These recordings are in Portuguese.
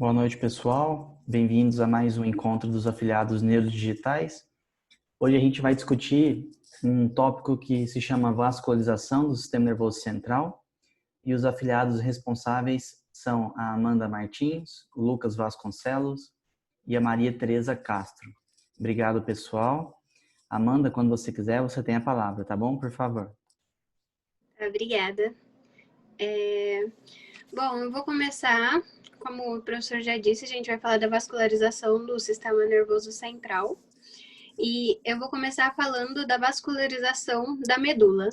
Boa noite, pessoal. Bem-vindos a mais um encontro dos afiliados neurodigitais. Hoje a gente vai discutir um tópico que se chama vascularização do sistema nervoso central e os afiliados responsáveis são a Amanda Martins, o Lucas Vasconcelos e a Maria Tereza Castro. Obrigado, pessoal. Amanda, quando você quiser, você tem a palavra, tá bom? Por favor. Obrigada. Bom, eu vou começar, como o professor já disse, a gente vai falar da vascularização do sistema nervoso central. E eu vou começar falando da vascularização da medula.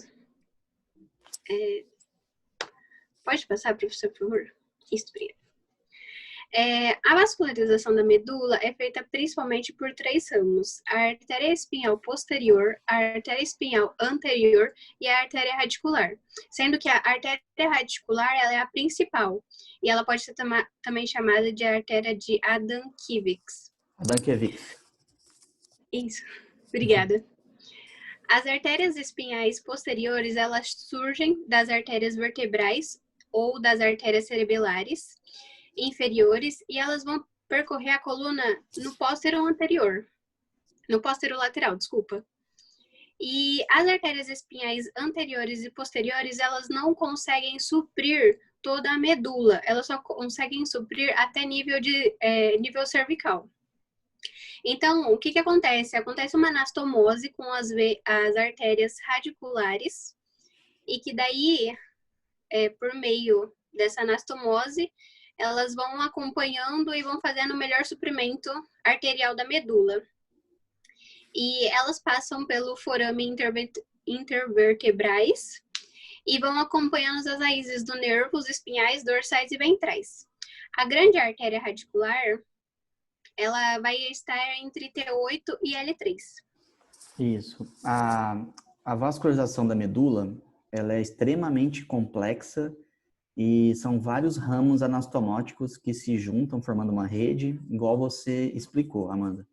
Pode passar, professor, por favor? Isso, obrigada. A vascularização da medula é feita principalmente por três ramos: a artéria espinhal posterior, a artéria espinhal anterior e a artéria radicular. Sendo que a artéria radicular ela é a principal e ela pode ser também chamada de artéria de Adam-Kiewicz. Adam-Kiewicz. Isso, obrigada. As artérias espinhais posteriores, elas surgem das artérias vertebrais ou das artérias cerebelares inferiores e elas vão percorrer a coluna no póstero lateral, desculpa. E as artérias espinhais anteriores e posteriores, elas não conseguem suprir toda a medula, elas só conseguem suprir até nível cervical. Então, o que acontece? Acontece uma anastomose com as artérias radiculares e que daí, por meio dessa anastomose, elas vão acompanhando e vão fazendo o melhor suprimento arterial da medula. E elas passam pelo forame intervertebrais e vão acompanhando as raízes do nervo, os espinhais, dorsais e ventrais. A grande artéria radicular, ela vai estar entre T8 e L3. Isso. A vascularização da medula, ela é extremamente complexa e são vários ramos anastomóticos que se juntam formando uma rede, igual você explicou, Amanda.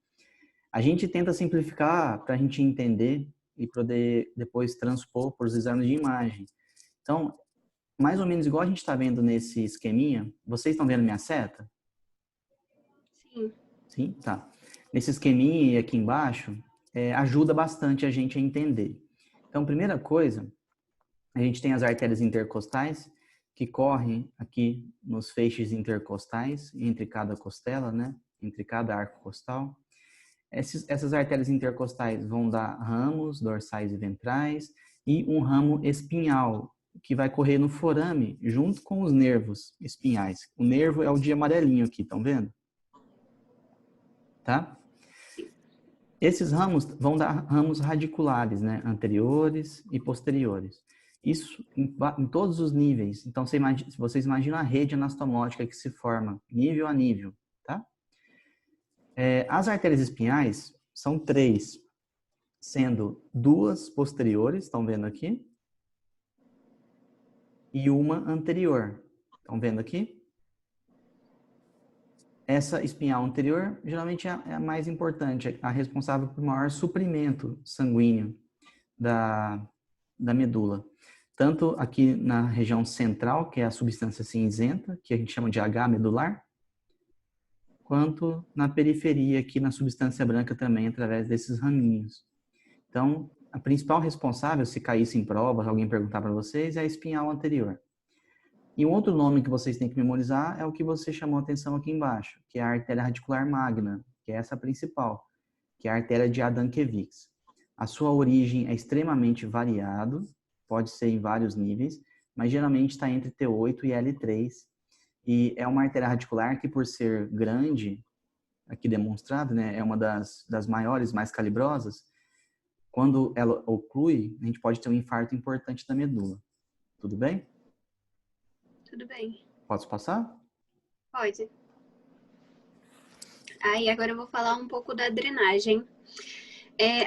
A gente tenta simplificar para a gente entender e poder depois transpor para os exames de imagem. Então, mais ou menos igual a gente está vendo nesse esqueminha, vocês estão vendo minha seta? Sim. Sim? Tá. Nesse esqueminha e aqui embaixo, ajuda bastante a gente a entender. Então, primeira coisa, a gente tem as artérias intercostais, que correm aqui nos feixes intercostais, entre cada costela, né? Entre cada arco costal. Essas artérias intercostais vão dar ramos dorsais e ventrais e um ramo espinhal, que vai correr no forame junto com os nervos espinhais. O nervo é o de amarelinho aqui, estão vendo? Tá? Esses ramos vão dar ramos radiculares, né? Anteriores e posteriores. Isso em todos os níveis. Então, vocês imaginam a rede anastomótica que se forma nível a nível, tá? As artérias espinhais são três, sendo duas posteriores, estão vendo aqui? E uma anterior, estão vendo aqui? Essa espinhal anterior, geralmente é a mais importante, a responsável por maior suprimento sanguíneo da medula. Tanto aqui na região central, que é a substância cinzenta, que a gente chama de H medular, quanto na periferia, aqui na substância branca também, através desses raminhos. Então, a principal responsável, se caísse em prova, alguém perguntar para vocês, é a espinhal anterior. E um outro nome que vocês têm que memorizar é o que você chamou a atenção aqui embaixo, que é a artéria radicular magna, que é essa principal, que é a artéria de Adam-Kiewicz. A sua origem é extremamente variado, pode ser em vários níveis, mas geralmente está entre T8 e L3. E é uma artéria radicular que, por ser grande, aqui demonstrado, né, é uma das maiores, mais calibrosas. Quando ela oclui, a gente pode ter um infarto importante da medula. Tudo bem? Tudo bem. Posso passar? Pode. E agora eu vou falar um pouco da drenagem.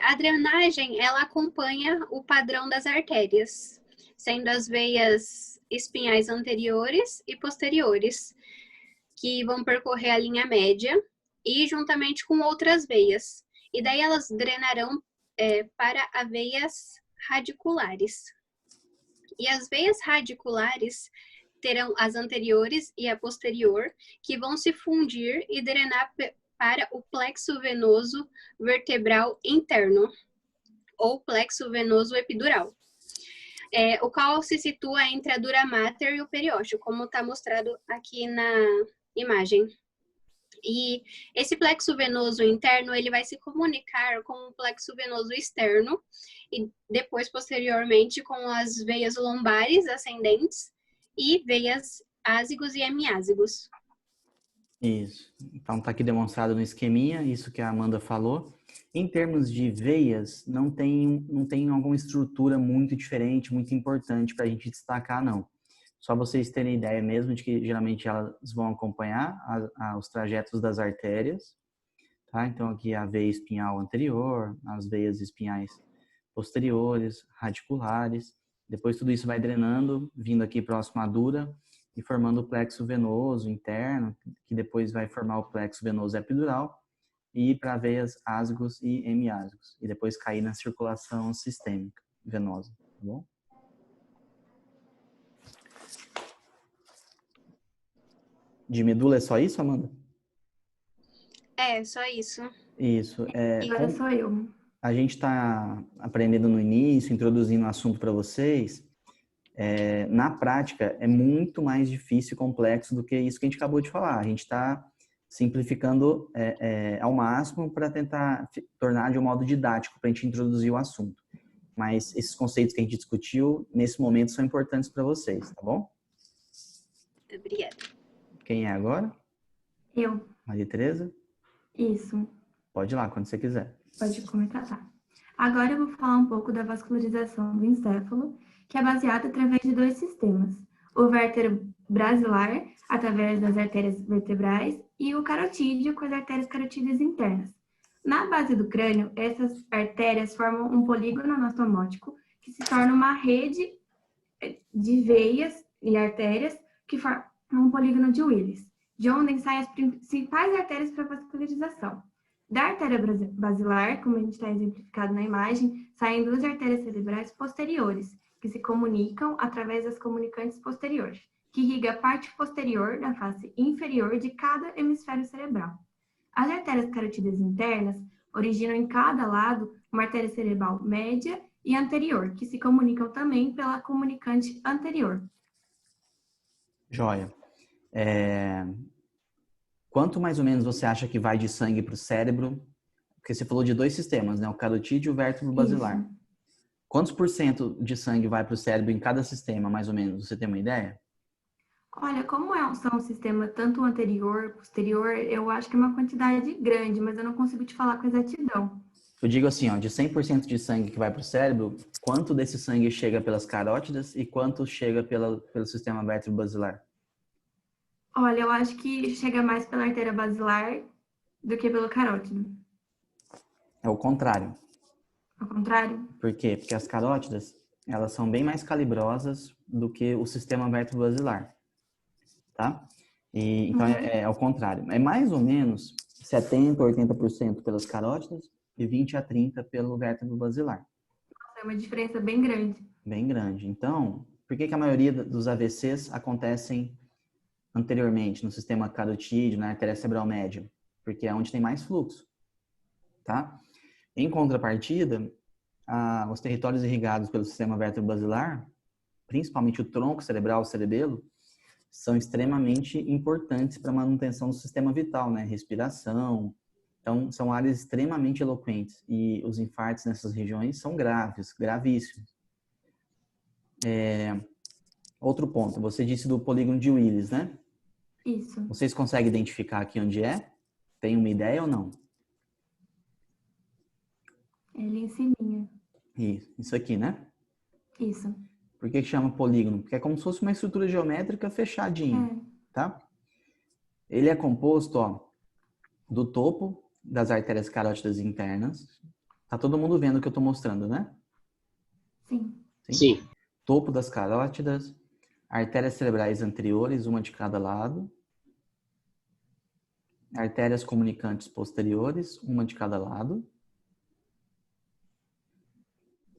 A drenagem, ela acompanha o padrão das artérias, sendo as veias espinhais anteriores e posteriores, que vão percorrer a linha média e juntamente com outras veias. E daí elas drenarão para as veias radiculares. E as veias radiculares, terão as anteriores e a posterior, que vão se fundir e drenar para o plexo venoso vertebral interno, ou plexo venoso epidural, o qual se situa entre a dura mater e o periósteo, como está mostrado aqui na imagem. E esse plexo venoso interno, ele vai se comunicar com o plexo venoso externo e depois, posteriormente, com as veias lombares ascendentes e veias ázigos e hemiázigos. Isso. Então, está aqui demonstrado no esqueminha, isso que a Amanda falou. Em termos de veias, não tem alguma estrutura muito diferente, muito importante para a gente destacar, não. Só vocês terem ideia mesmo de que geralmente elas vão acompanhar os trajetos das artérias, tá? Então aqui a veia espinhal anterior, as veias espinhais posteriores, radiculares. Depois tudo isso vai drenando, vindo aqui próximo à dura e formando o plexo venoso interno, que depois vai formar o plexo venoso epidural e ir para veias ázigos e hemiázigos. E depois cair na circulação sistêmica venosa, tá bom? De medula é só isso, Amanda? Só isso. Isso. Agora sou eu. A gente está aprendendo no início, introduzindo o assunto para vocês. Na prática, é muito mais difícil e complexo do que isso que a gente acabou de falar. A gente está simplificando ao máximo para tentar tornar de um modo didático para a gente introduzir o assunto. Mas esses conceitos que a gente discutiu, nesse momento, são importantes para vocês, tá bom? Obrigada. Quem é agora? Eu. Maria Tereza? Isso. Pode ir lá, quando você quiser. Pode começar, tá. Agora eu vou falar um pouco da vascularização do encéfalo, que é baseada através de dois sistemas. O vértebro basilar, através das artérias vertebrais, e o carotídeo, com as artérias carotídeas internas. Na base do crânio, essas artérias formam um polígono anatomótico, que se torna uma rede de veias e artérias, que formam um polígono de Willis, de onde saem as principais artérias para vascularização. Da artéria basilar, como a gente está exemplificado na imagem, saem duas artérias cerebrais posteriores, que se comunicam através das comunicantes posteriores, que irriga a parte posterior da face inferior de cada hemisfério cerebral. As artérias carotídeas internas originam em cada lado uma artéria cerebral média e anterior, que se comunicam também pela comunicante anterior. Joia. Quanto mais ou menos você acha que vai de sangue para o cérebro? Porque você falou de dois sistemas, né? O carotídeo e o vértebro basilar. Isso. Quantos por cento de sangue vai para o cérebro em cada sistema, mais ou menos? Você tem uma ideia? Olha, como são um sistema tanto anterior, posterior, eu acho que é uma quantidade grande, mas eu não consigo te falar com exatidão. Eu digo assim, ó, de 100% de sangue que vai para o cérebro, quanto desse sangue chega pelas carótidas e quanto chega pelo sistema vértebro basilar? Olha, eu acho que chega mais pela artéria basilar do que pelo carótido. É o contrário. Ao contrário? Por quê? Porque as carótidas, elas são bem mais calibrosas do que o sistema vértebro basilar, tá? E, então, é ao contrário. É mais ou menos 70% a 80% pelas carótidas e 20% a 30% pelo vértebro basilar. É uma diferença bem grande. Bem grande. Então, por que a maioria dos AVCs acontecem anteriormente no sistema carotídeo, na artéria cerebral média? Porque é onde tem mais fluxo, tá? Em contrapartida, os territórios irrigados pelo sistema vértebro-basilar, principalmente o tronco cerebral, o cerebelo, são extremamente importantes para a manutenção do sistema vital, né? Respiração. Então, são áreas extremamente eloquentes e os infartos nessas regiões são graves, gravíssimos. Outro ponto, você disse do polígono de Willis, né? Isso. Vocês conseguem identificar aqui onde é? Tem uma ideia ou não? Ele ensininha. Isso aqui, né? Isso. Por que chama polígono? Porque é como se fosse uma estrutura geométrica fechadinha, tá? Ele é composto, ó, do topo das artérias carótidas internas. Tá todo mundo vendo o que eu tô mostrando, né? Sim. Sim. Topo das carótidas, artérias cerebrais anteriores, uma de cada lado. Artérias comunicantes posteriores, uma de cada lado.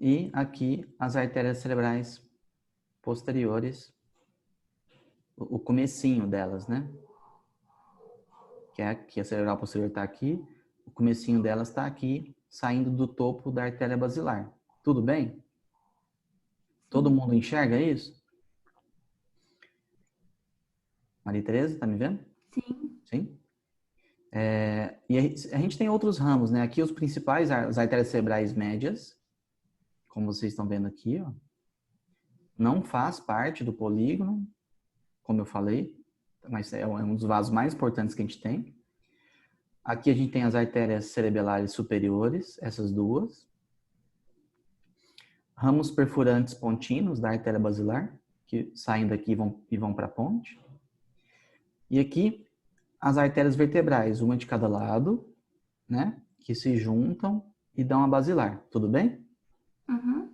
E aqui as artérias cerebrais posteriores, o comecinho delas, né? Que é aqui, a cerebral posterior está aqui, o comecinho delas está aqui, saindo do topo da artéria basilar. Tudo bem? Todo mundo enxerga isso? Maria Tereza, tá me vendo? Sim. Sim? E a gente tem outros ramos, né? Aqui os principais, as artérias cerebrais médias, como vocês estão vendo aqui, ó, não faz parte do polígono, como eu falei, mas é um dos vasos mais importantes que a gente tem. Aqui a gente tem as artérias cerebelares superiores, essas duas. Ramos perfurantes pontinos da artéria basilar, que saem daqui e vão para a ponte. E aqui as artérias vertebrais, uma de cada lado, né? Que se juntam e dão a basilar. Tudo bem? Uhum.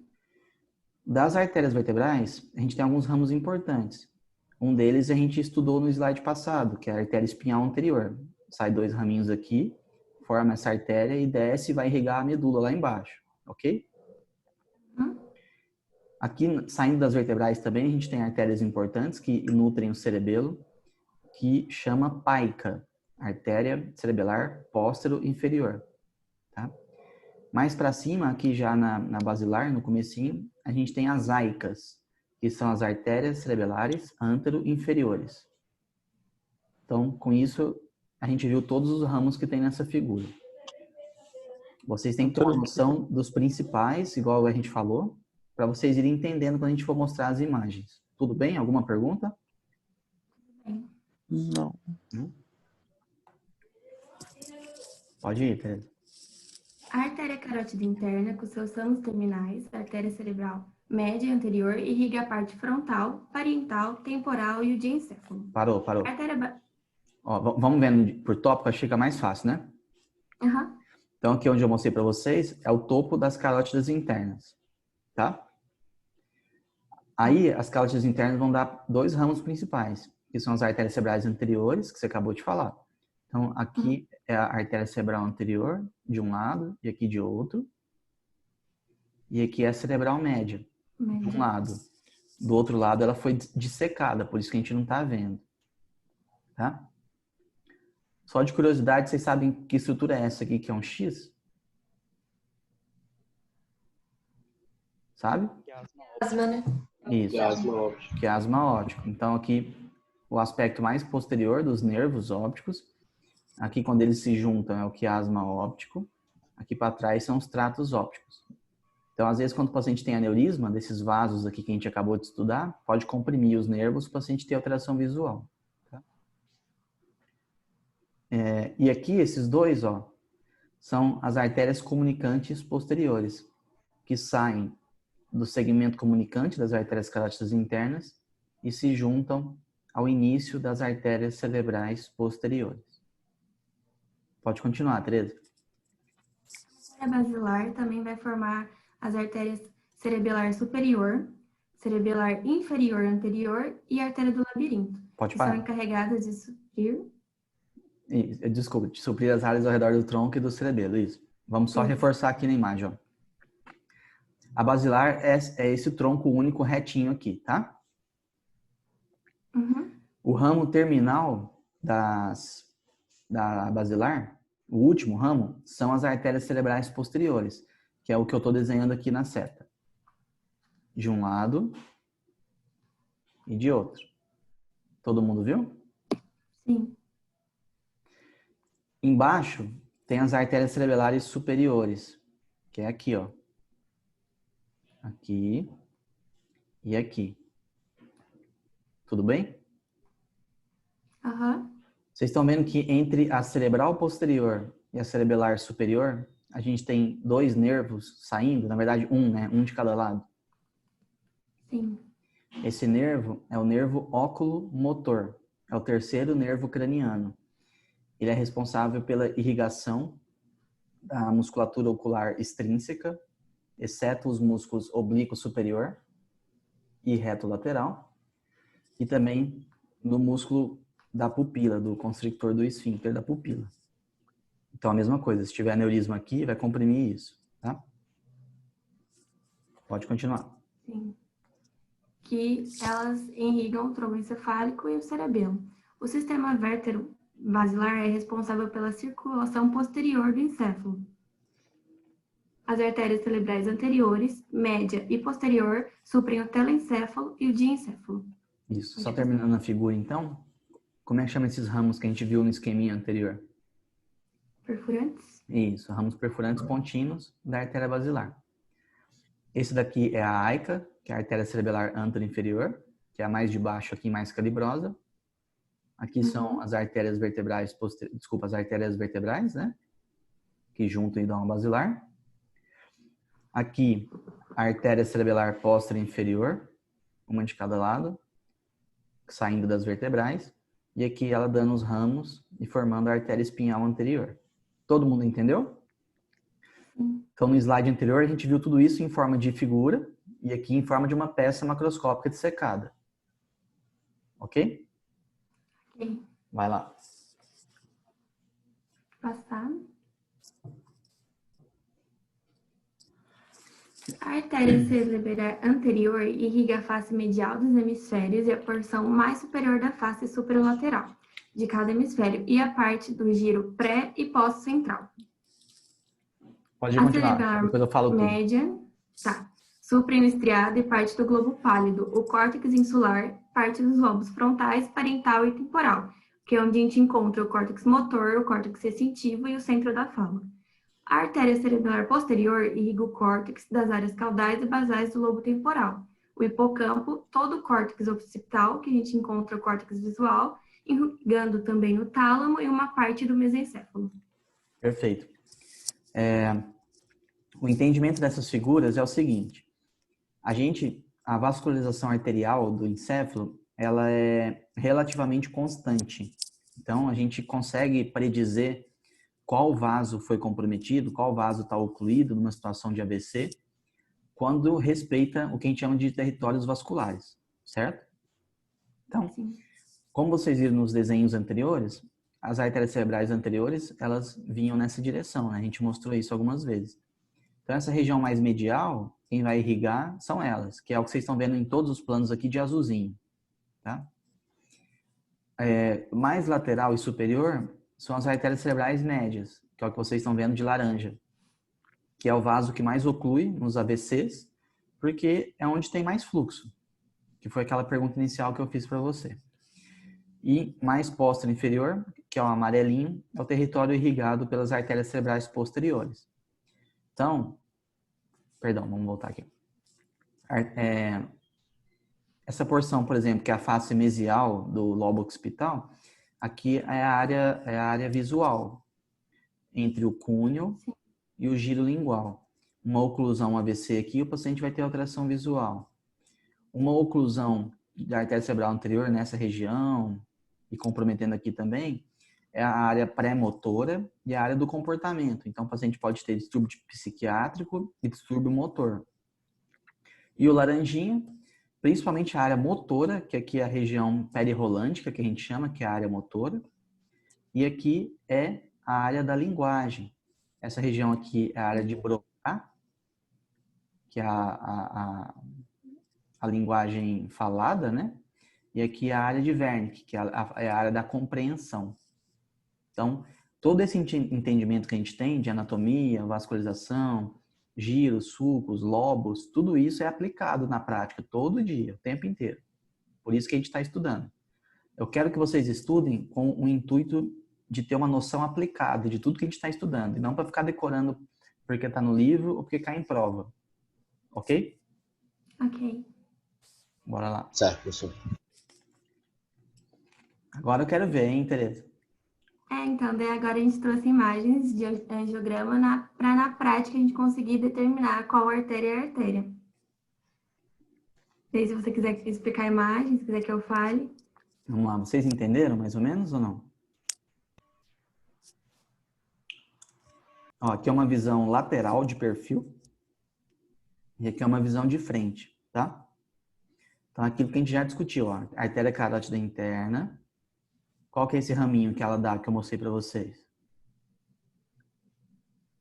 Das artérias vertebrais, a gente tem alguns ramos importantes. Um deles a gente estudou no slide passado, que é a artéria espinhal anterior. Sai 2 raminhos aqui, forma essa artéria e desce e vai irrigar a medula lá embaixo, ok? Aqui, saindo das vertebrais também, a gente tem artérias importantes que nutrem o cerebelo, que chama PAICA, artéria cerebelar póstero inferior. Tá? Mais para cima, aqui já na basilar, no comecinho, a gente tem as AICAS, que são as artérias cerebelares antero-inferiores. Então, com isso, a gente viu todos os ramos que tem nessa figura. Vocês têm que ter uma noção dos principais, igual a gente falou, para vocês irem entendendo quando a gente for mostrar as imagens. Tudo bem? Alguma pergunta? Não. Pode ir, Tereza. A artéria carótida interna, com seus ramos terminais, a artéria cerebral média e anterior, irriga a parte frontal, parietal, temporal e o diencéfalo. Parou. Artéria... Ó, vamos vendo por tópico, acho que fica mais fácil, né? Uhum. Então, aqui onde eu mostrei para vocês é o topo das carótidas internas, tá? Aí, as carótidas internas vão dar 2 ramos principais, que são as artérias cerebrais anteriores, que você acabou de falar. Então, aqui é a artéria cerebral anterior, de um lado, e aqui de outro. E aqui é a cerebral média, de um lado. Do outro lado, ela foi dissecada, por isso que a gente não está vendo. Tá? Só de curiosidade, vocês sabem que estrutura é essa aqui, que é um X? Sabe? Asma, né? Isso. Quiasma óptico. Quiasma óptico. Então, aqui, o aspecto mais posterior dos nervos ópticos. Aqui, quando eles se juntam, é o quiasma óptico. Aqui para trás são os tratos ópticos. Então, às vezes, quando o paciente tem aneurisma, desses vasos aqui que a gente acabou de estudar, pode comprimir os nervos para o paciente ter alteração visual. Tá? E aqui, esses dois, ó, são as artérias comunicantes posteriores, que saem do segmento comunicante das artérias carótidas internas e se juntam ao início das artérias cerebrais posteriores. Pode continuar, Tereza. A artéria basilar também vai formar as artérias cerebelar superior, cerebelar inferior anterior e artéria do labirinto. Pode que parar. são encarregadas de suprir. Desculpa, de suprir as áreas ao redor do tronco e do cerebelo, isso. Vamos só reforçar aqui na imagem, ó. A basilar é esse tronco único retinho aqui, tá? Uhum. O ramo terminal da basilar, o último ramo, são as artérias cerebrais posteriores, que é o que eu estou desenhando aqui na seta. De um lado e de outro. Todo mundo viu? Sim. Embaixo tem as artérias cerebelares superiores, que é aqui, ó. Aqui e aqui. Tudo bem? Aham. Vocês estão vendo que entre a cerebral posterior e a cerebelar superior, a gente tem 2 nervos saindo, na verdade um, né? Um de cada lado. Sim. Esse nervo é o nervo óculo-motor. É o terceiro nervo craniano. Ele é responsável pela irrigação da musculatura ocular extrínseca, exceto os músculos oblíquo superior e reto lateral, e também no músculo da pupila, do constrictor do esfíncter da pupila. Então, a mesma coisa, se tiver aneurisma aqui, vai comprimir isso, tá? Pode continuar. Sim. que elas irrigam o tronco encefálico e o cerebelo. O sistema vértebro-basilar é responsável pela circulação posterior do encéfalo. As artérias cerebrais anteriores, média e posterior suprem o telencéfalo e o diencéfalo. Isso. Só terminando a figura, então, como é que chama esses ramos que a gente viu no esqueminha anterior? Perfurantes? Isso, ramos perfurantes contínuos da artéria basilar. Esse daqui é a AICA, que é a artéria cerebelar anterior-inferior, que é a mais de baixo aqui, mais calibrosa. Aqui são as artérias vertebrais, as artérias vertebrais, né? Que juntam e dão uma basilar. Aqui, a artéria cerebelar póstera inferior, uma de cada lado, saindo das vertebrais. E aqui ela dando os ramos e formando a artéria espinhal anterior. Todo mundo entendeu? Então, no slide anterior, a gente viu tudo isso em forma de figura e aqui em forma de uma peça macroscópica dissecada. Ok? Ok. Vai lá. Passar. A artéria cerebral anterior irriga a face medial dos hemisférios e a porção mais superior da face superolateral de cada hemisfério e a parte do giro pré e pós-central. Pode A continuar, cerebral depois eu falo tudo. média, supre o estriado e parte do globo pálido, o córtex insular, parte dos lobos frontais, parental e temporal, que é onde a gente encontra o córtex motor, o córtex sensitivo e o centro da fala. A artéria cerebral posterior irriga o córtex das áreas caudais e basais do lobo temporal, o hipocampo, todo o córtex occipital, que a gente encontra o córtex visual, irrigando também o tálamo e uma parte do mesencéfalo. Perfeito. O entendimento dessas figuras é o seguinte. A vascularização arterial do encéfalo, ela é relativamente constante. Então, a gente consegue predizer qual vaso foi comprometido, qual vaso está ocluído numa situação de AVC, quando respeita o que a gente chama de territórios vasculares, certo? Então, como vocês viram nos desenhos anteriores, as artérias cerebrais anteriores, elas vinham nessa direção, né? A gente mostrou isso algumas vezes. Então, essa região mais medial, quem vai irrigar são elas, que é o que vocês estão vendo em todos os planos aqui de azulzinho, tá? Mais lateral e superior são as artérias cerebrais médias, que é o que vocês estão vendo de laranja, que é o vaso que mais oclui nos AVCs, porque é onde tem mais fluxo, que foi aquela pergunta inicial que eu fiz para você. E mais póstero inferior, que é o amarelinho, é o território irrigado pelas artérias cerebrais posteriores. Então, perdão, vamos voltar aqui. Essa porção, por exemplo, que é a face mesial do lobo occipital, aqui é a área visual, entre o cúneo e o giro lingual. Uma oclusão AVC aqui, o paciente vai ter alteração visual. Uma oclusão da artéria cerebral anterior nessa região, e comprometendo aqui também, é a área pré-motora e a área do comportamento. Então, o paciente pode ter distúrbio psiquiátrico e distúrbio motor. E o laranjinha, principalmente a área motora, que aqui é a região perirolândica, que a gente chama, que é a área motora. E aqui é a área da linguagem. Essa região aqui é a área de Broca, que é a linguagem falada, né? E aqui é a área de Wernicke, que é a área da compreensão. Então, todo esse entendimento que a gente tem de anatomia, vascularização, giros, sulcos, lobos, tudo isso é aplicado na prática todo dia, o tempo inteiro. Por isso que a gente está estudando. Eu quero que vocês estudem com o intuito de ter uma noção aplicada de tudo que a gente está estudando, e não para ficar decorando porque está no livro ou porque cai em prova. Ok? Ok. Bora lá. Certo, professor. Agora eu quero ver, hein, Tereza? Então, daí agora a gente trouxe imagens de angiograma para na prática a gente conseguir determinar qual artéria é a artéria. E aí, se você quiser explicar a imagem, se quiser que eu fale. Vamos lá, vocês entenderam mais ou menos ou não? Ó, aqui é uma visão lateral de perfil e aqui é uma visão de frente, tá? Então, aquilo que a gente já discutiu, ó, artéria carótida interna. Qual que é esse raminho que ela dá, que eu mostrei para vocês?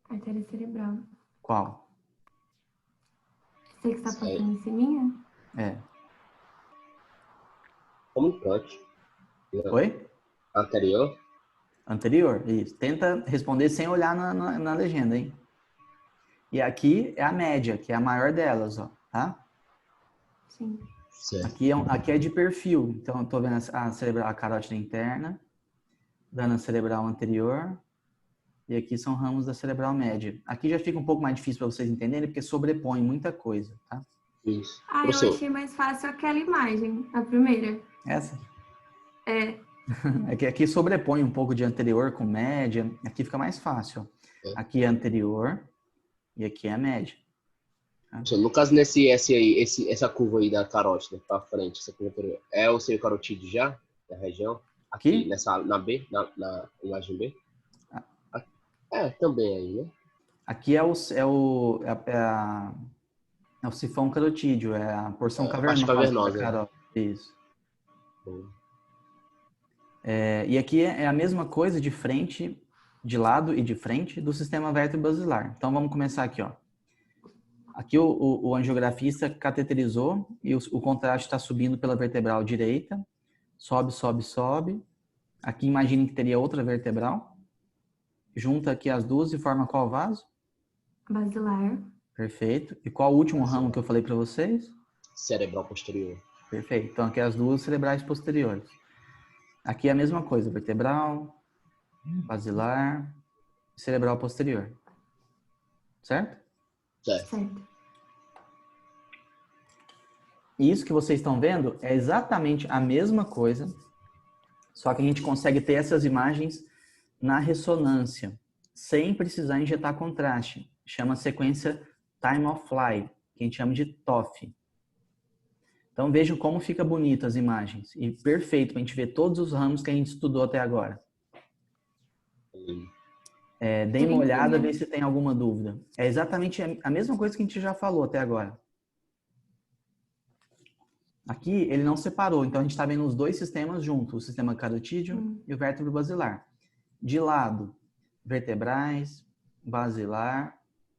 Artéria cerebral. Qual? Você que está passando em cima? É. comunicante. Oi? Anterior? Anterior, isso. Tenta responder sem olhar na legenda, hein? E aqui é a média, que é a maior delas, ó, tá? Sim. Certo. Aqui é de perfil. Então, eu tô vendo a cerebral, a carótida interna, dando a cerebral anterior, e aqui são ramos da cerebral média. Aqui já fica um pouco mais difícil para vocês entenderem, porque sobrepõe muita coisa, tá? Isso. Ah, eu Professor, achei mais fácil aquela imagem, a primeira. Essa? É, É que aqui sobrepõe um pouco de anterior com média. Aqui fica mais fácil. Ó. É. Aqui é anterior e aqui é a média. professor, no caso nesse S aí, essa curva aí da carótida para frente, essa curva anterior, é o seio carotídeo já? Da região? Aqui, Aqui? na B, na imagem B? É, também aí, né? Aqui é o sifão carotídeo, é a porção A parte cavernosa da cavernosa. carótida. Isso. Né? E aqui é a mesma coisa de frente, de lado e de frente do sistema vértebro-basilar. Então vamos começar aqui, ó. Aqui o angiografista cateterizou e o contraste está subindo pela vertebral direita. Sobe, sobe, sobe. Aqui imagine que teria outra vertebral. Junta aqui as duas e forma qual vaso? basilar. Perfeito. E qual o último Basilar. ramo que eu falei para vocês? Cerebral posterior. Perfeito. Então aqui as duas cerebrais posteriores. Aqui é a mesma coisa, vertebral, basilar, cerebral posterior. Certo? Certo. Certo. E isso que vocês estão vendo é exatamente a mesma coisa, só que a gente consegue ter essas imagens na ressonância, sem precisar injetar contraste. Chama sequência time of flight, que a gente chama de TOF. Então vejam como fica bonito as imagens. E perfeito para a gente ver todos os ramos que a gente estudou até agora. Deem uma olhada, ver se tem alguma dúvida. É exatamente a mesma coisa que a gente já falou até agora. Aqui ele não separou, então a gente está vendo os dois sistemas juntos, o sistema carotídeo e o vértebro basilar. De lado, vertebrais, basilar,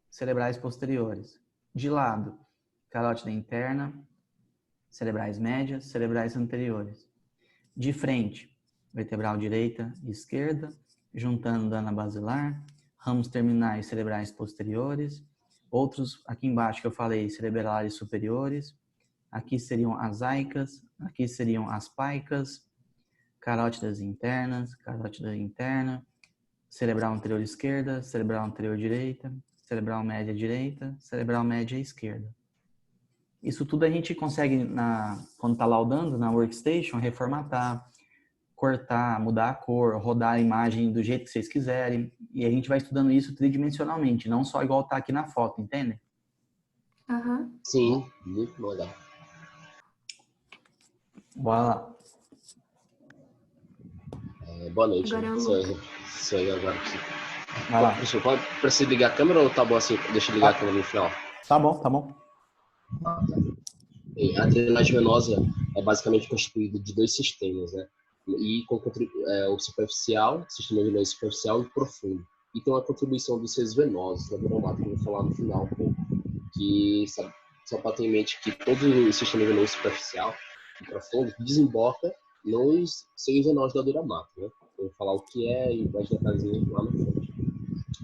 cerebrais posteriores. De lado, carótida interna, cerebrais médias, cerebrais anteriores. De frente, vertebral direita e esquerda, juntando dando a basilar, ramos terminais cerebrais posteriores, outros aqui embaixo que eu falei, cerebrais superiores, aqui seriam as aicas, aqui seriam as paicas, carótidas internas, carótida interna, cerebral anterior esquerda, cerebral anterior direita, cerebral média direita, cerebral média esquerda. Isso tudo a gente consegue, quando está laudando, na workstation, reformatar, cortar, mudar a cor, rodar a imagem do jeito que vocês quiserem. E a gente vai estudando isso tridimensionalmente, não só igual está aqui na foto, entende? Aham. Sim, muito legal. Bora lá. Boa noite. Agora eu- Isso aí agora. Vai lá. Professor, precisa ligar a câmera ou tá bom assim? Deixa eu ligar a câmera no final. Tá bom, tá bom. A drenagem venosa é basicamente constituída de dois sistemas, né? E com o superficial, sistema venoso superficial e profundo. E tem uma contribuição dos seios venosos, da bromato, que eu vou falar no final um pouco. Que só para ter em mente que todo o sistema venoso superficial e profundo desemboca nos seios venosos da dura-mato, né? Eu vou falar o que é e mais detalhezinho lá na frente.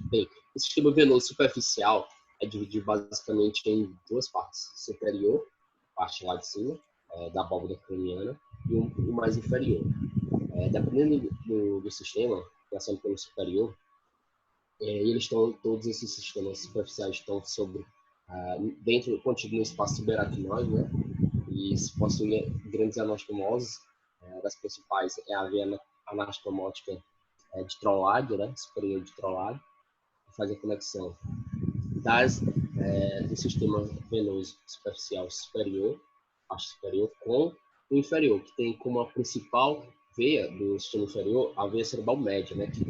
Bem, o sistema venoso superficial é dividido basicamente em duas partes. Superior, parte lá de cima, da abóbora craniana, e o mais inferior. Dependendo do sistema, passando pelo superior, todos esses sistemas superficiais estão dentro, contido no espaço subaracnoide, né? E se possuem grandes anastomoses. Das principais é a veia anastomótica de Trolládio, né? Superior de Trolládio, que faz a conexão do sistema venoso superficial superior, parte superior, com o inferior, que tem como a principal veia do sistema inferior a veia cerebral média, né? Que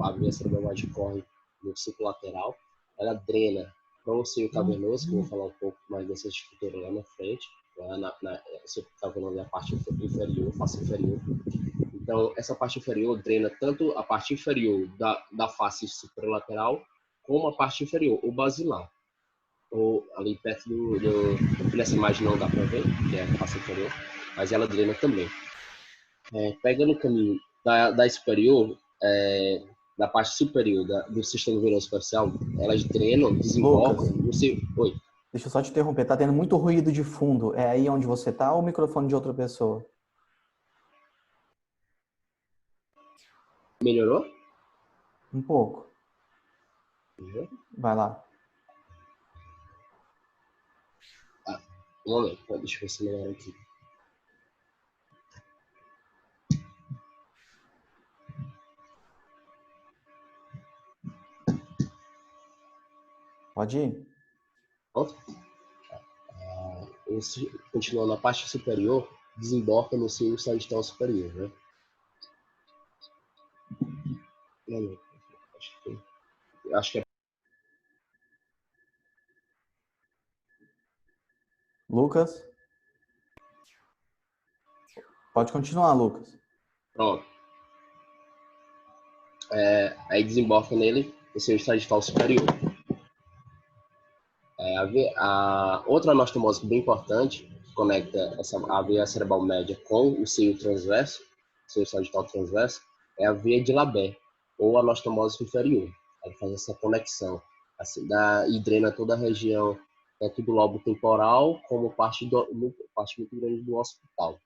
a veia cerebral média corre no ciclo lateral, ela drena para o seio cavernoso, que eu vou falar um pouco mais dessa estrutura lá na frente, o seio cavernoso é a parte inferior, face inferior. Então, essa parte inferior drena tanto a parte inferior da face superolateral, como a parte inferior, o basilar. Ou ali perto nessa imagem não dá para ver, que é a face inferior. mas ela drena também. Pegando o caminho da superior, da parte superior do sistema venoso superficial, elas drenam, desembocam, Lucas, não sei. Oi, deixa eu só te interromper. Tá tendo muito ruído de fundo. É aí onde você tá ou o microfone de outra pessoa? melhorou? Um pouco. Uhum. Vai lá. Um momento, deixa eu ver se melhora aqui. Pode ir? Pronto? Continuando na parte superior, desemboca no seu sagital superior, né? Não, acho que é. Lucas? Pode continuar, Lucas. Pronto. Aí desemboca nele o seu sagital superior. Outra anastomose bem importante, que conecta a veia cerebral média com o seio transverso, seio sagital transverso, é a veia de Labé, ou anastomose inferior. Ela faz essa conexão assim, e drena toda a região, tanto do lobo temporal, como parte muito grande do occipital.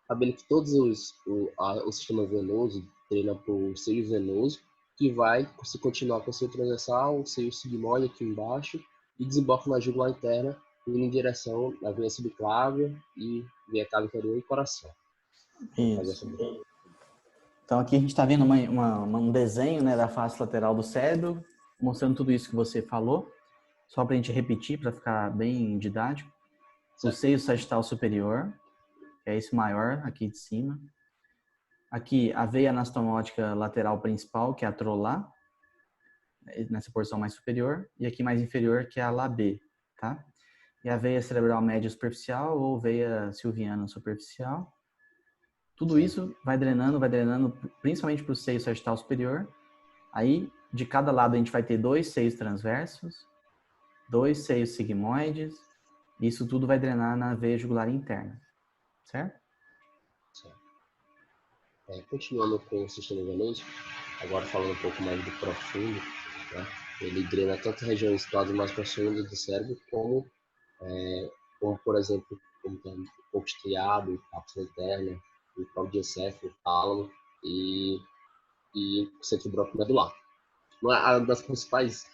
Sabendo que todos o sistema venoso drena para o seio venoso, que vai se continuar com o seio transversal, o seio sigmoide aqui embaixo, e desemboca na jugular interna, indo em direção à veia subclávia e veia cava inferior e coração. Isso. Então aqui a gente está vendo um desenho, né, da face lateral do cérebro, mostrando tudo isso que você falou. Só para a gente repetir, para ficar bem didático. O seio sagital superior, que é esse maior aqui de cima. Aqui a veia anastomótica lateral principal, que é a trolar, nessa porção mais superior. E aqui mais inferior, que é a labê, tá? E a veia cerebral média superficial ou veia silviana superficial. Tudo isso vai drenando, principalmente para o seio sagital superior. Aí, de cada lado, a gente vai ter 2 seios transversos, 2 seios sigmoides. Isso tudo vai drenar na veia jugular interna, certo? Continuando com o sistema venoso, agora falando um pouco mais do profundo, né? Ele drena tanto regiões situadas mais profundas do cérebro, como por exemplo, como o corpo estriado, cápsula interna, o caudioencéfalo, o tálamo e o centro broncomedular. Uma das principais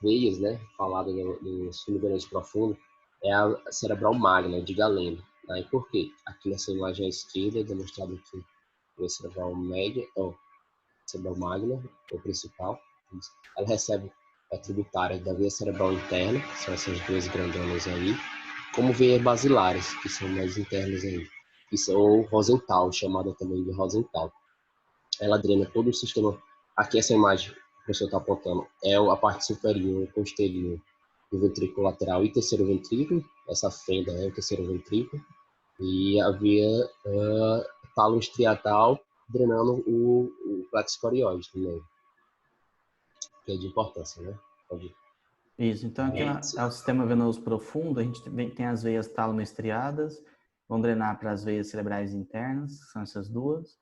veias, né, falada no sistema venoso profundo, é a cerebral magna, de Galeno. Né? E por quê? Aqui nessa imagem à esquerda, demonstrado aqui a cerebral média, cerebral magna, o principal, ela recebe tributárias da veia cerebral interna, que são essas duas grandonas aí, como veias basilares, que são mais internas aí, ou Rosenthal, chamada também de Rosenthal. Ela drena todo o sistema. Aqui essa imagem que o professor está apontando é a parte superior, posterior do ventrículo lateral e terceiro ventrículo. Essa fenda é o terceiro ventrículo. E a veia talo-estriatal drenando o plexo corióide também, que é de importância, né? Pode... Isso, então aqui é o sistema venoso profundo, a gente tem as veias tálamo-estriadas, vão drenar para as veias cerebrais internas, que são essas duas.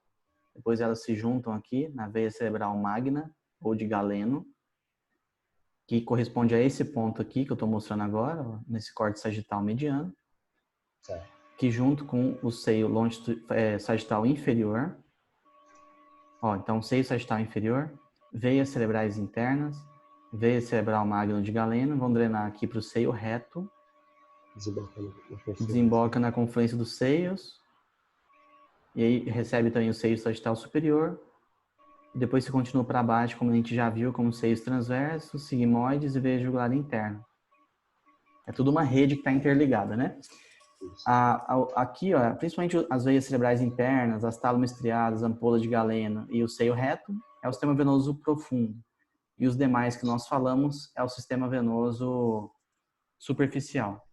Depois elas se juntam aqui na veia cerebral magna, ou de Galeno, que corresponde a esse ponto aqui que eu estou mostrando agora, ó, nesse corte sagital mediano, que junto com o seio sagital inferior, ó, então seio sagital inferior, veias cerebrais internas, veia cerebral magna de Galeno, vão drenar aqui para o seio reto, desemboca na confluência dos seios, e aí recebe também o seio sagital superior, e depois se continua para baixo, como a gente já viu, como seios transversos, sigmoides e veia jugular interna. É tudo uma rede que está interligada, né? Aqui, ó, principalmente as veias cerebrais internas, as tálamo-estriadas, ampolas de Galeno e o seio reto, é o sistema venoso profundo. E os demais que nós falamos é o sistema venoso superficial.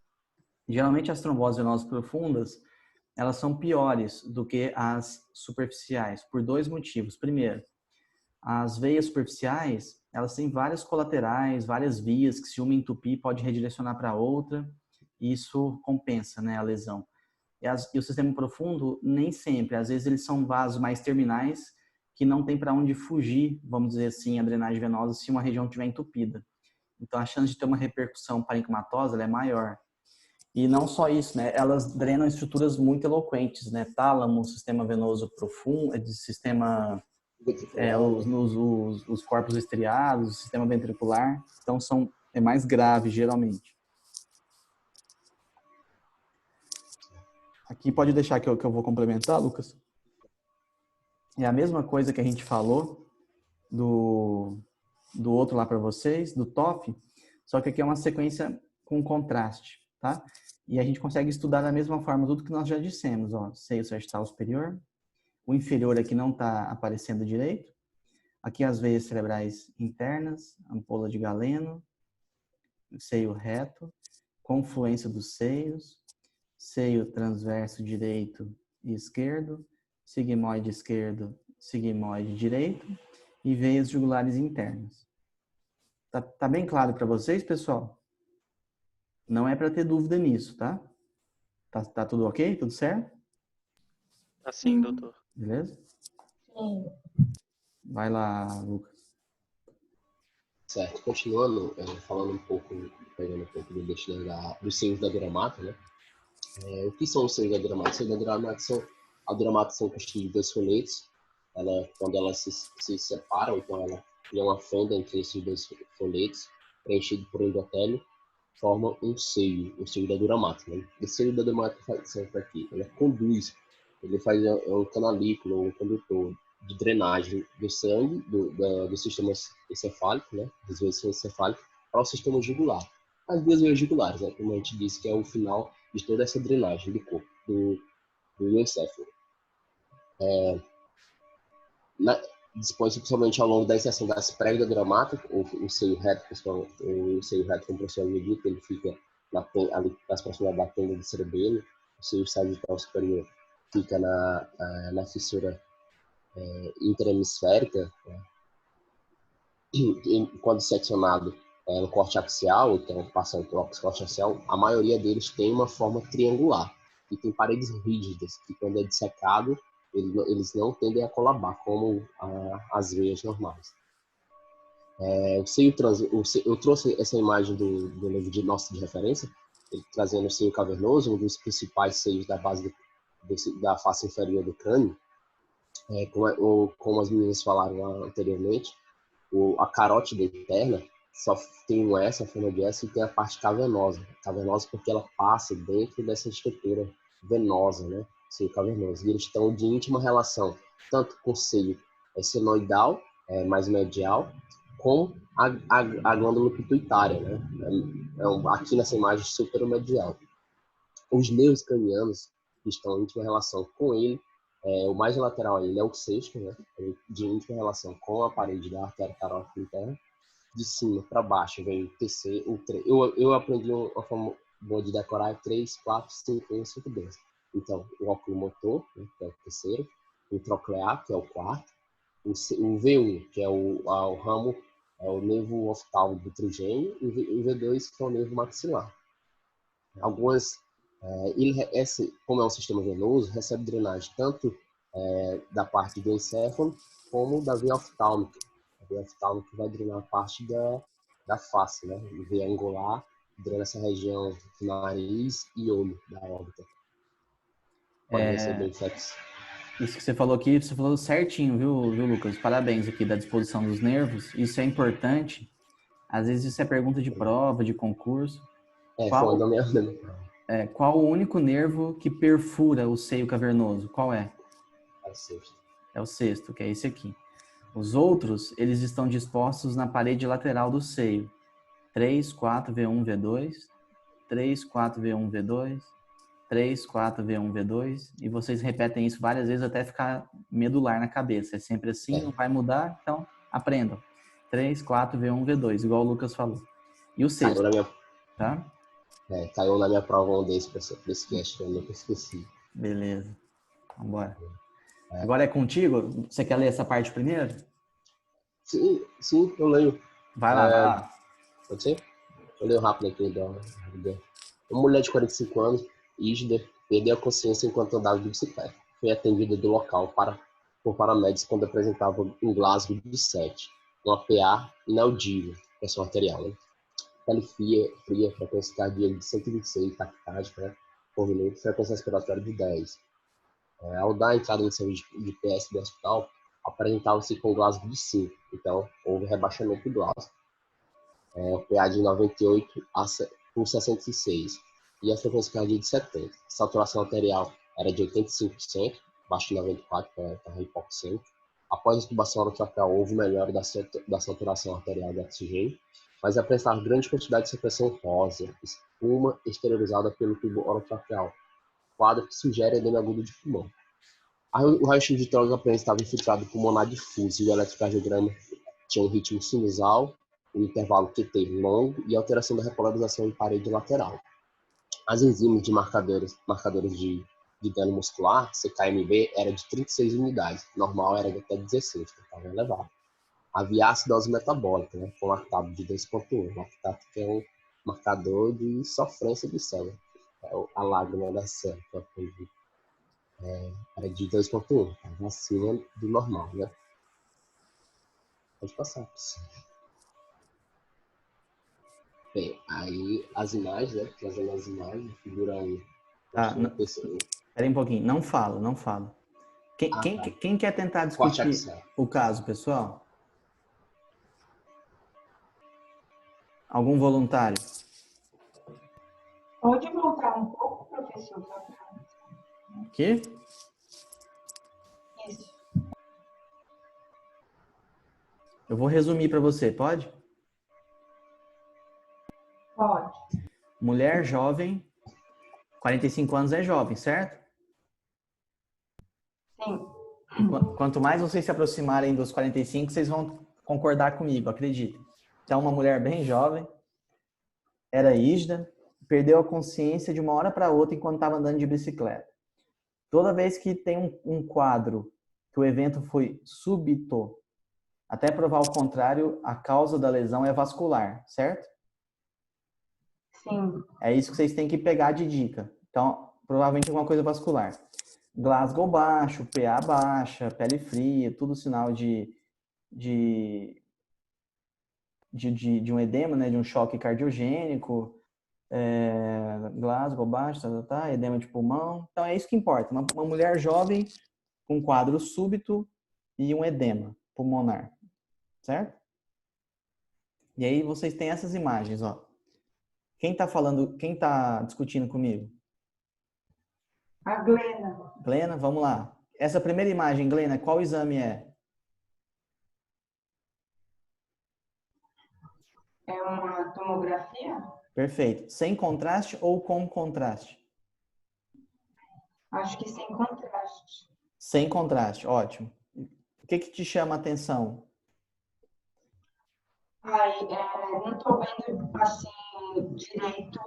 Geralmente as tromboses venosas profundas, elas são piores do que as superficiais, por 2 motivos. Primeiro, as veias superficiais, elas têm várias colaterais, várias vias que se uma entupir pode redirecionar para outra, e isso compensa, né, a lesão. E o sistema profundo, nem sempre. Às vezes eles são vasos mais terminais que não tem para onde fugir, vamos dizer assim, a drenagem venosa se uma região estiver entupida. Então, a chance de ter uma repercussão parencimatosa ela é maior. E não só isso, né? Elas drenam estruturas muito eloquentes, né? Tálamo, sistema venoso profundo, sistema, os corpos estriados, sistema ventricular. Então, é mais grave, geralmente. Aqui pode deixar que eu vou complementar, Lucas. É a mesma coisa que a gente falou do outro lá para vocês, do TOF, só que aqui é uma sequência com contraste, tá? E a gente consegue estudar da mesma forma tudo que nós já dissemos, ó, seio sagittal superior, o inferior aqui não está aparecendo direito, aqui as veias cerebrais internas, ampola de Galeno, seio reto, confluência dos seios, seio transverso direito e esquerdo, sigmoide esquerdo, sigmoide direito e veias jugulares internas. Tá bem claro para vocês, pessoal? Não é para ter dúvida nisso, tá? Tá tudo ok? Tudo certo? Assim, doutor. Beleza? Vai lá, Lucas. Certo. Continuando, falando um pouco, pegando um pouco do destino dos seios da duramata, né? O que são os seios da duramata? Os seios da duramata são constituídos de dois foletos. Quando elas se separam, então ela cria uma fenda entre esses dois foletos, preenchido por endotélio, forma um seio da duramata. Né? O seio da duramata faz sempre aqui. Ele conduz, ele faz um canalículo, um condutor de drenagem do sangue, do sistema encefálico, né? Dos veias encefálicas, para o sistema jugular. As duas veias jugulares, né? Como a gente disse, que é o final de toda essa drenagem do corpo, do encéfalo. Dispõe-se principalmente ao longo da extensão das pregas da duramata, o seio reto, como o professor dito, ele fica ali nas proximidades da tenda do cerebelo, o seio sagittal superior fica na fissura interhemisférica, né? E quando seccionado no corte axial, então passando pelo corte axial, a maioria deles tem uma forma triangular e tem paredes rígidas, que quando é dissecado, eles não tendem a colabar, como as veias normais. Eu trouxe essa imagem do livro de nossa de referência, ele trazendo o seio cavernoso, um dos principais seios da base da face inferior do crânio. Como as meninas falaram anteriormente, a carótida interna só tem essa forma de S, e tem a parte cavernosa porque ela passa dentro dessa estrutura venosa, né? Seio cavernoso. E eles estão de íntima relação, tanto com o seio senoidal, mais medial, com a glândula pituitária, né? Aqui nessa imagem superomedial. Os nervos cranianos que estão em íntima relação com ele, o mais lateral a ele é o sexto, né? De íntima relação com a parede da artéria carótida interna. De cima para baixo vem o terceiro, o 3. Eu aprendi uma forma boa de decorar: 3, 4, 5, 1, 5, 2. Então, o oculomotor, né, que é o terceiro, o troclear, que é o quarto, o V1, que é o ramo, o nervo oftálmico do trigêmeo, e o V2, que é o nervo maxilar. Como é um sistema venoso, recebe drenagem tanto da parte do encéfalo como da veia oftálmica. A veia oftálmica vai drenar a parte da face, né? A veia angular drena essa região do nariz e olho da órbita. Pode receber infecção. Isso que você falou aqui, você falou certinho, viu, Lucas? Parabéns aqui da disposição dos nervos. Isso é importante. Às vezes isso é pergunta de prova, de concurso. Qual o único nervo que perfura o seio cavernoso? Qual é? É o sexto. É o sexto, que é esse aqui. Os outros, eles estão dispostos na parede lateral do seio. 3, 4, V1, V2. 3, 4, V1, V2. 3, 4, V1, V2. E vocês repetem isso várias vezes até ficar medular na cabeça. É sempre assim, não vai mudar, então aprendam. 3, 4, V1, V2, igual o Lucas falou. E o sexto, tá? Caiu na minha prova um desse cast, eu nunca esqueci. Beleza. Vambora. Agora é contigo? Você quer ler essa parte primeiro? Sim, eu leio. Vai lá. Pode ser? Eu leio rápido aqui. Uma mulher de 45 anos, Isder, Perdeu a consciência enquanto andava de bicicleta. Foi atendida do local por paramédicos quando apresentava um Glasgow de 7, uma PA inaudível, pressão arterial, né? Pele fria, frequência cardíaca de 126, taquicardia, né? Por minuto, frequência respiratória de 10. Ao dar a entrada no serviço de PS do hospital, apresentava-se com Glasgow de 5, então houve rebaixamento do Glasgow. O PA de 98 por 66 e a frequência cardíaca de 70. A saturação arterial era de 85%, abaixo de 94 para hipoxêmico. Após a intubação orotraqueal, houve melhora da saturação arterial de oxigênio, mas apresentava grande quantidade de secreção rosa, espuma exteriorizada pelo tubo orotraqueal, quadro que sugere edema agudo de pulmão. O raio-x de tórax apresentava infiltrado pulmonar difuso e o eletrocardiograma tinha um ritmo sinusal, um intervalo QT longo e alteração da repolarização em parede lateral. As enzimas de marcadores de dano muscular, CKMB, era de 36 unidades, normal era de até 16, que estava elevado. Havia acidose metabólica, né, com lactato de 2,1. Lactato que é um marcador de sofrência de célula, é a lágrima da célula, era de 2,1, estava acima do normal, né? Pode passar, pessoal. Bem, aí as imagens, né? Trazendo as imagens, figura 1. Espera um pouquinho, não fala. Quem quer tentar discutir o caso, pessoal? Algum voluntário? Pode voltar um pouco, professor? Que? Isso. Eu vou resumir para você, pode? Pode. Mulher jovem, 45 anos é jovem, certo? Sim. Quanto mais vocês se aproximarem dos 45, vocês vão concordar comigo, acredito. Então, uma mulher bem jovem, era rígida, perdeu a consciência de uma hora para outra enquanto estava andando de bicicleta. Toda vez que tem um quadro que o evento foi súbito, até provar o contrário, a causa da lesão é vascular, certo? Sim. É isso que vocês têm que pegar de dica. Então, provavelmente alguma coisa vascular. Glasgow baixo, PA baixa, pele fria, tudo sinal de um edema, né, de um choque cardiogênico, Glasgow baixo, edema de pulmão. Então é isso que importa. Uma mulher jovem com quadro súbito e um edema pulmonar, certo? E aí vocês têm essas imagens, ó. Quem tá discutindo comigo? A Glena. Glena, vamos lá. Essa primeira imagem, Glena, qual exame é? É uma tomografia? Perfeito. Sem contraste ou com contraste? Acho que sem contraste. Sem contraste, ótimo. O que te chama a atenção? Não estou vendo assim direito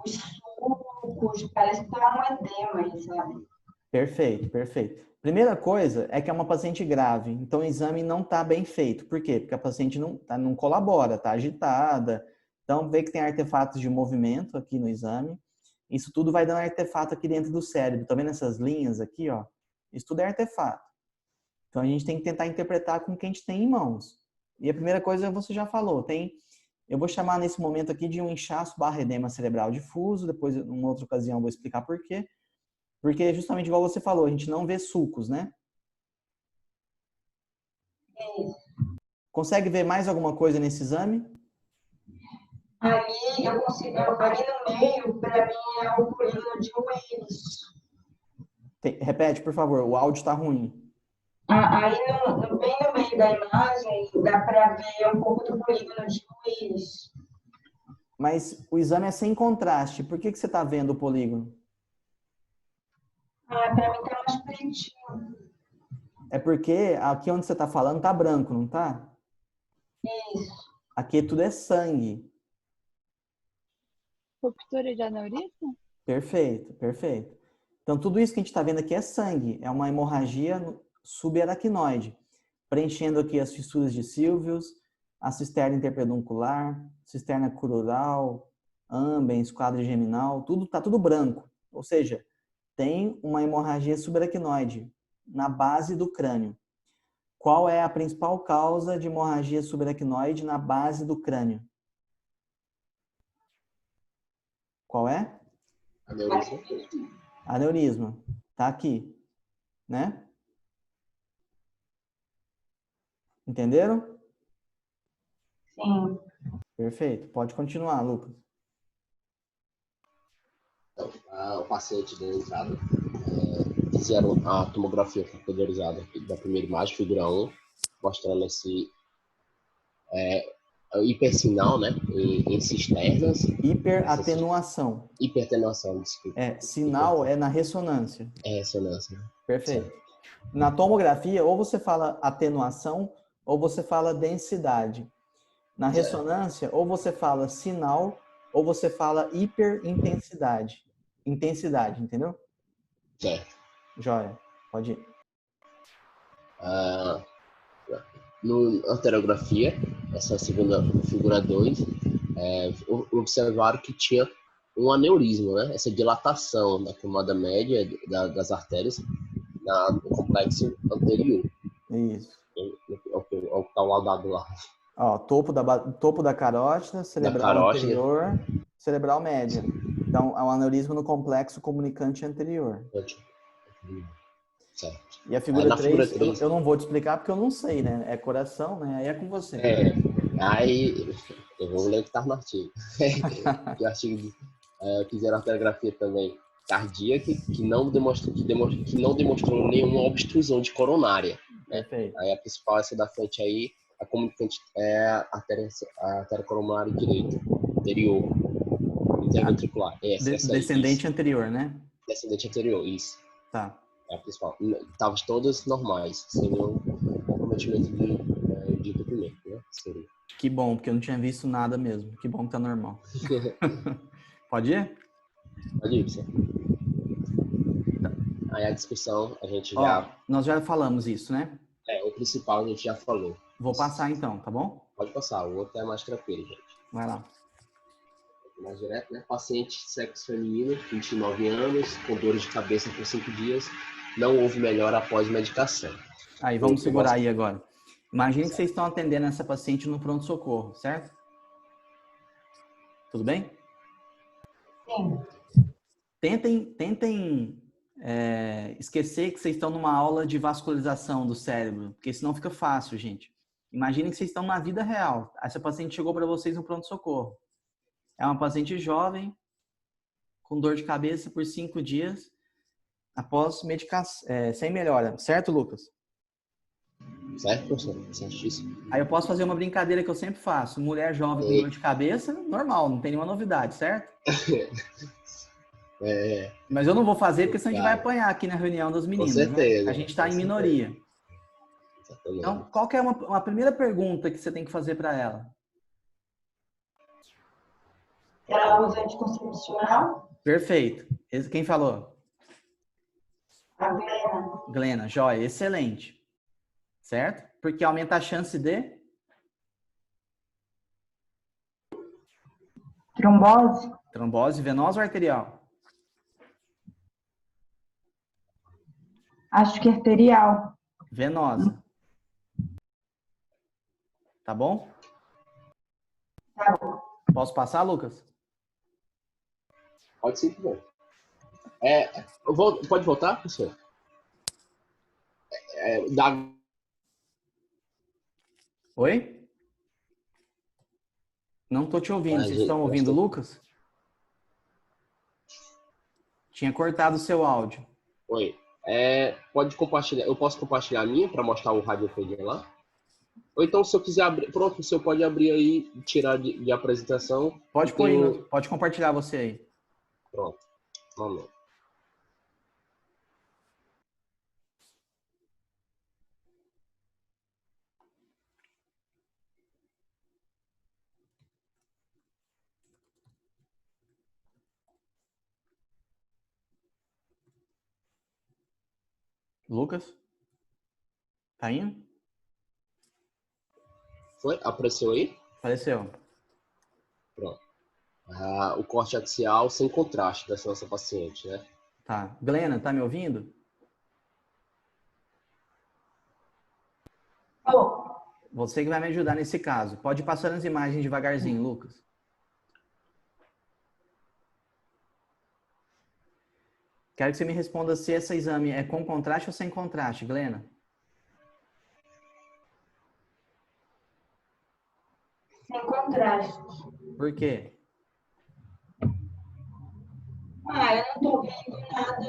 os sulcos, parece que tá um edema aí, sabe? Perfeito. Primeira coisa é que é uma paciente grave, então o exame não está bem feito. Por quê? Porque a paciente não colabora, está agitada. Então, vê que tem artefatos de movimento aqui no exame. Isso tudo vai dando artefato aqui dentro do cérebro. Tá vendo essas linhas aqui, ó? Isso tudo é artefato. Então, a gente tem que tentar interpretar com o que a gente tem em mãos. E a primeira coisa você já falou, eu vou chamar nesse momento aqui de um inchaço / edema cerebral difuso, depois, em uma outra ocasião, eu vou explicar por quê. Porque, justamente igual você falou, a gente não vê sulcos, né? Consegue ver mais alguma coisa nesse exame? Ali eu consigo, ali no meio, para mim, é o polígono de Willis. Repete, por favor, o áudio está ruim. Aí, bem no meio da imagem, dá para ver um pouco do polígono de Willis. Mas o exame é sem contraste. Por que você está vendo o polígono? Para mim tá mais pretinho. É porque aqui onde você está falando está branco, não está? Isso. Aqui tudo é sangue. Ruptura de aneurisma? Perfeito. Então, tudo isso que a gente está vendo aqui é sangue. É uma hemorragia subaracnoide, preenchendo aqui as fissuras de Sylvius, a cisterna interpeduncular, cisterna crural, ambens, quadro geminal, tá tudo branco. Ou seja, tem uma hemorragia subaracnoide na base do crânio. Qual é a principal causa de hemorragia subaracnoide na base do crânio? Qual é? Aneurisma. Aneurisma. Tá aqui, né? Entenderam? Sim. Perfeito. Pode continuar, Lucas. Então, o paciente deu entrada, fizeram a tomografia computadorizada da primeira imagem, figura 1, mostrando esse hipersinal, né, em cisternas. Hiperatenuação. Hipertenuação, desculpa. Sinal é na ressonância. É ressonância. Perfeito. Certo. Na tomografia, ou você fala atenuação, ou você fala densidade. Na ressonância, ou você fala sinal, ou você fala hiperintensidade. Intensidade, entendeu? Certo. Joia. Pode ir. No anterografia, essa segunda figura 2, observaram que tinha um aneurisma, né? Essa dilatação da camada média das artérias no complexo anterior. Isso. Ao que está ao lado lá. Ó, topo da carótida, cerebral anterior, cerebral média. Então, é um aneurisma no complexo comunicante anterior. Certo. E a figura 3, figura 3, eu não vou te explicar porque eu não sei, né? É coração, né? Aí é com você. Aí eu vou ler o que está no artigo. O artigo fizeram arteriografia também cardíaca que não demonstrou nenhuma obstrusão de coronária. Né? Perfeito. Aí a principal, essa da frente aí, a comunicante é a artéria coronária direita, anterior, interventricular. Descendente anterior, né? Descendente anterior, isso. Tá. É a principal. Estavam todas normais, sem nenhum comprometimento de documento, né? Seria. Que bom, porque eu não tinha visto nada mesmo. Que bom que tá normal. Pode ir? Pode ir, você. Aí a discussão, a gente nós já falamos isso, né? O principal a gente já falou. Vou passar então, tá bom? Pode passar, o outro é mais tranquilo, gente. Vai lá. Mais direto, né? Paciente sexo feminino, 29 anos, com dores de cabeça por 5 dias, não houve melhora após medicação. Aí, vamos segurar aí agora. Imagine que vocês estão atendendo essa paciente no pronto-socorro, certo? Tudo bem? Sim. Tentem esquecer que vocês estão numa aula de vascularização do cérebro, porque senão fica fácil, gente. Imaginem que vocês estão na vida real. Essa paciente chegou para vocês no pronto-socorro. É uma paciente jovem, com dor de cabeça por 5 dias, após medicação, sem melhora. Certo, Lucas? Certo, professor? Certíssimo. Aí eu posso fazer uma brincadeira que eu sempre faço. Mulher jovem com dor de cabeça, normal, não tem nenhuma novidade, certo? Mas eu não vou fazer porque senão a gente vai apanhar aqui na reunião das meninas. Com certeza. Né? A gente está em minoria. Exatamente. Então, qual que é uma primeira pergunta que você tem que fazer para ela? Ela usa anticoncepcional? Perfeito. Quem falou? A Glena. Glena, joia, excelente. Certo? Porque aumenta a chance de... Trombose? Trombose venosa ou arterial? Acho que arterial. Venosa. Tá bom? Tá bom. Posso passar, Lucas? Pode sim, bom. Pode voltar, professor? Oi? Não estou te ouvindo. Vocês estão ouvindo o Lucas? Tinha cortado o seu áudio. Oi. Pode compartilhar. Eu posso compartilhar a minha para mostrar o radiofrequência lá? Ou então, se eu quiser abrir... Pronto, o senhor pode abrir aí e tirar de apresentação. Pode pode compartilhar você aí. Pronto. Vamos lá. Lucas? Tá indo? Foi? Apareceu aí? Apareceu. Pronto. O corte axial sem contraste dessa nossa paciente, né? Tá. Glena, tá me ouvindo? Oh, Você que vai me ajudar nesse caso. Pode ir passando as imagens devagarzinho, Lucas. Quero que você me responda se esse exame é com contraste ou sem contraste, Glena. sem contraste. Por quê? Eu não tô vendo nada.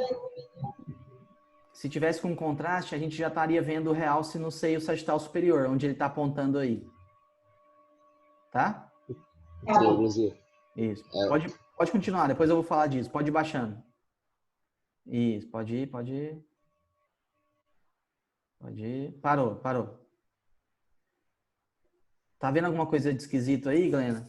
Se tivesse com contraste, a gente já estaria vendo o realce no seio sagital superior, onde ele está apontando aí. Tá? Triângulozinho. Isso. Pode continuar, depois eu vou falar disso. Pode ir baixando. Isso, pode ir. Pode ir. Parou. Tá vendo alguma coisa de esquisito aí, Glena?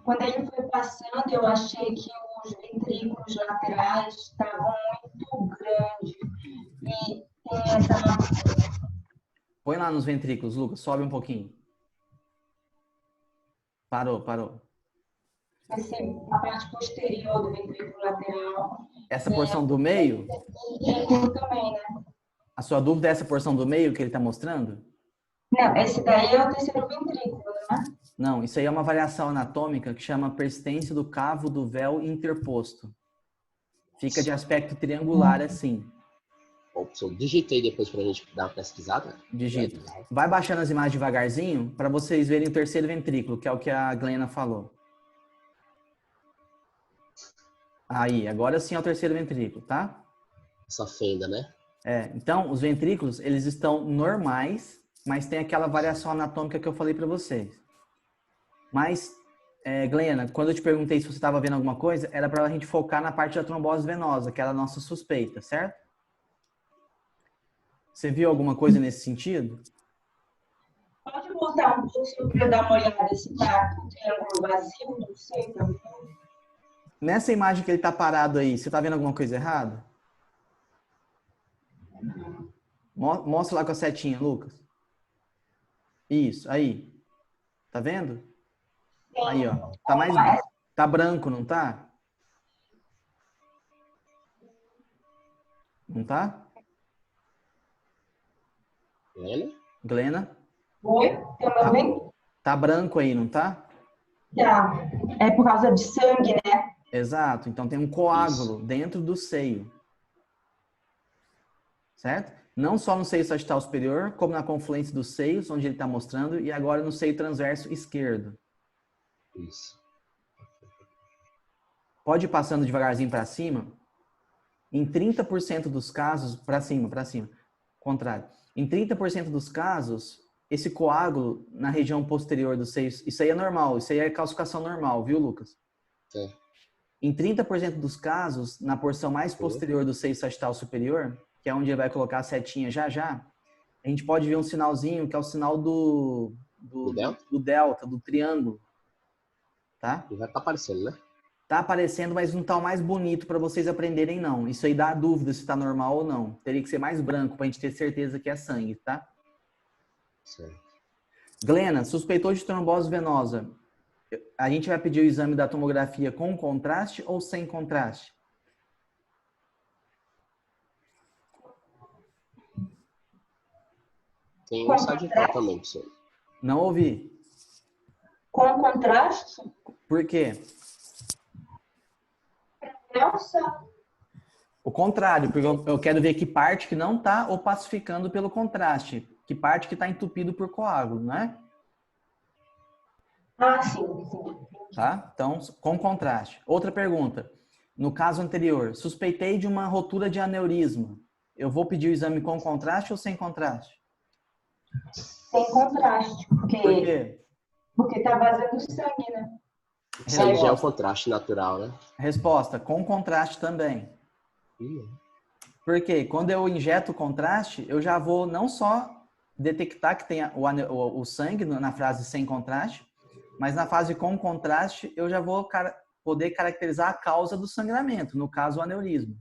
Quando ele foi passando, eu achei que os ventrículos laterais estavam muito grandes. E tem essa... Põe lá nos ventrículos, Lucas. Sobe um pouquinho. Parou. a parte posterior do ventrículo lateral. Essa porção do meio? E também, né? A sua dúvida é essa porção do meio que ele está mostrando? Não, esse daí é o terceiro ventrículo, né? Não, isso aí é uma variação anatômica que chama persistência do cavo do véu interposto. Fica de aspecto triangular assim. Eu digitei depois pra gente dar uma pesquisada. Digita. Vai baixando as imagens devagarzinho para vocês verem o terceiro ventrículo, que é o que a Glena falou. Aí, agora sim é o terceiro ventrículo, tá? Essa fenda, né? Então, os ventrículos, eles estão normais, mas tem aquela variação anatômica que eu falei para vocês. Mas, Glena, quando eu te perguntei se você estava vendo alguma coisa, era para a gente focar na parte da trombose venosa, que era a nossa suspeita, certo? Você viu alguma coisa nesse sentido? Pode voltar um pouco para eu dar uma olhada se está com o triângulo vazio, não sei também. Nessa imagem que ele está parado aí, você está vendo alguma coisa errada? Mostra lá com a setinha, Lucas. Isso, aí. Tá vendo? Aí, ó. Tá branco, não tá? Não tá? Glena? Oi? Tá me ouvindo? Tá branco aí, não tá? Tá. É por causa de sangue, né? Exato. Então tem um coágulo dentro do seio. Certo? Não só no seio sagital superior, como na confluência dos seios, onde ele está mostrando, e agora no seio transverso esquerdo. Isso. Pode ir passando devagarzinho para cima. Em 30% dos casos, para cima. Contrário. Em 30% dos casos, esse coágulo na região posterior dos seios, isso aí é normal, isso aí é calcificação normal, viu, Lucas? É. Em 30% dos casos, na porção mais posterior do seio sagital superior, que é onde ele vai colocar a setinha já, a gente pode ver um sinalzinho que é o sinal do delta, do triângulo. Tá? E vai estar aparecendo, né? Tá aparecendo, mas não tá o mais bonito para vocês aprenderem, não. Isso aí dá dúvida se tá normal ou não. Teria que ser mais branco pra gente ter certeza que é sangue, tá? Certo. Glena, suspeitou de trombose venosa. A gente vai pedir o exame da tomografia com contraste ou sem contraste? Tem um sagital também, professor. Não ouvi. Com contraste? Por quê? Nossa. O contrário, porque eu quero ver que parte que não está opacificando pelo contraste. Que parte que está entupido por coágulo, não é? Sim. Tá? Então, com contraste. Outra pergunta. No caso anterior, suspeitei de uma rotura de aneurisma. Eu vou pedir o exame com contraste ou sem contraste? Sem contraste. Por quê? Porque tá vazando sangue, né? Isso aí já é o contraste natural, né? Resposta, com contraste também. Porque quando eu injeto o contraste, eu já vou não só detectar que tem o sangue na fase sem contraste, mas na fase com contraste eu já vou poder caracterizar a causa do sangramento, no caso o aneurisma.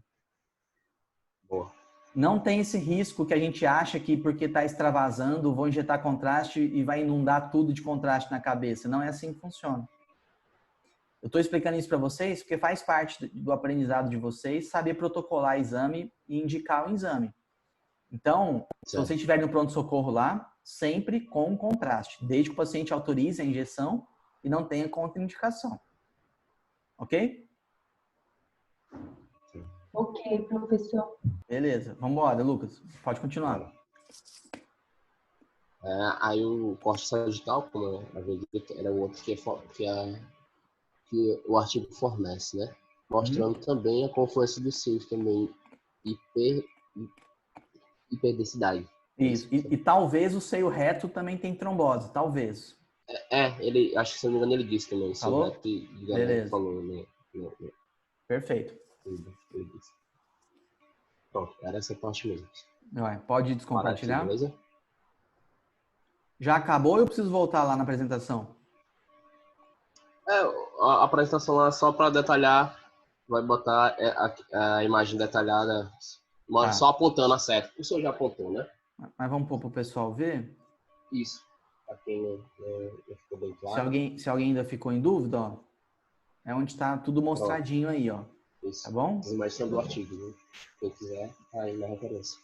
Boa. Não tem esse risco que a gente acha que porque está extravasando, vou injetar contraste e vai inundar tudo de contraste na cabeça. Não é assim que funciona. Eu estou explicando isso para vocês porque faz parte do aprendizado de vocês saber protocolar exame e indicar o exame. Então, se vocês estiverem no pronto-socorro lá, sempre com contraste, desde que o paciente autorize a injeção e não tenha contraindicação. Ok? Ok, professor. Beleza. Vamos embora, Lucas. Pode continuar. Aí o corte sagital, como eu havia dito, era o outro que o artigo fornece, né? Mostrando também a confluência dos seios também hiperdensidade. Isso. E talvez o seio reto também tem trombose, talvez. Ele, acho que se não me engano ele disse também. Falou? Seio reto e Beleza. falou. Perfeito. Ele disse. Pronto, era essa parte mesmo. Pode descompartilhar? Aqui, beleza? Já acabou ou eu preciso voltar lá na apresentação? A apresentação lá é só para detalhar, vai botar a imagem detalhada, mas só apontando a seta. O senhor já apontou, né? Mas vamos pôr para o pessoal ver? Isso. Para quem não ficou bem claro. Se alguém ainda ficou em dúvida, ó, é onde está tudo mostradinho aí, ó. Isso. Tá bom? As imagens são do artigo, né? Quem quiser, tá aí na referência.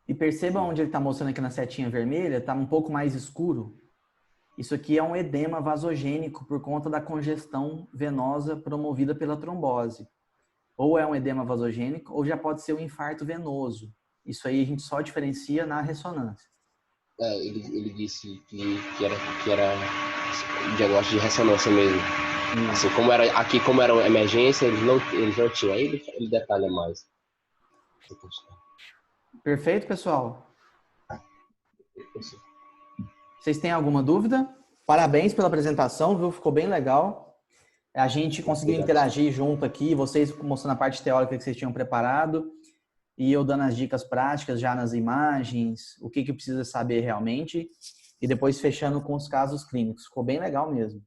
E perceba onde ele está mostrando aqui na setinha vermelha, está um pouco mais escuro. Isso aqui é um edema vasogênico por conta da congestão venosa promovida pela trombose. Ou é um edema vasogênico, ou já pode ser um infarto venoso. Isso aí a gente só diferencia na ressonância. Ele disse que era diagnóstico de ressonância mesmo. Assim, como era emergência, eles não tinham. Aí ele detalha mais. Perfeito, pessoal? Vocês têm alguma dúvida? Parabéns pela apresentação, viu? Ficou bem legal. A gente conseguiu interagir junto aqui, vocês mostrando a parte teórica que vocês tinham preparado e eu dando as dicas práticas já nas imagens, o que precisa saber realmente e depois fechando com os casos clínicos. Ficou bem legal mesmo.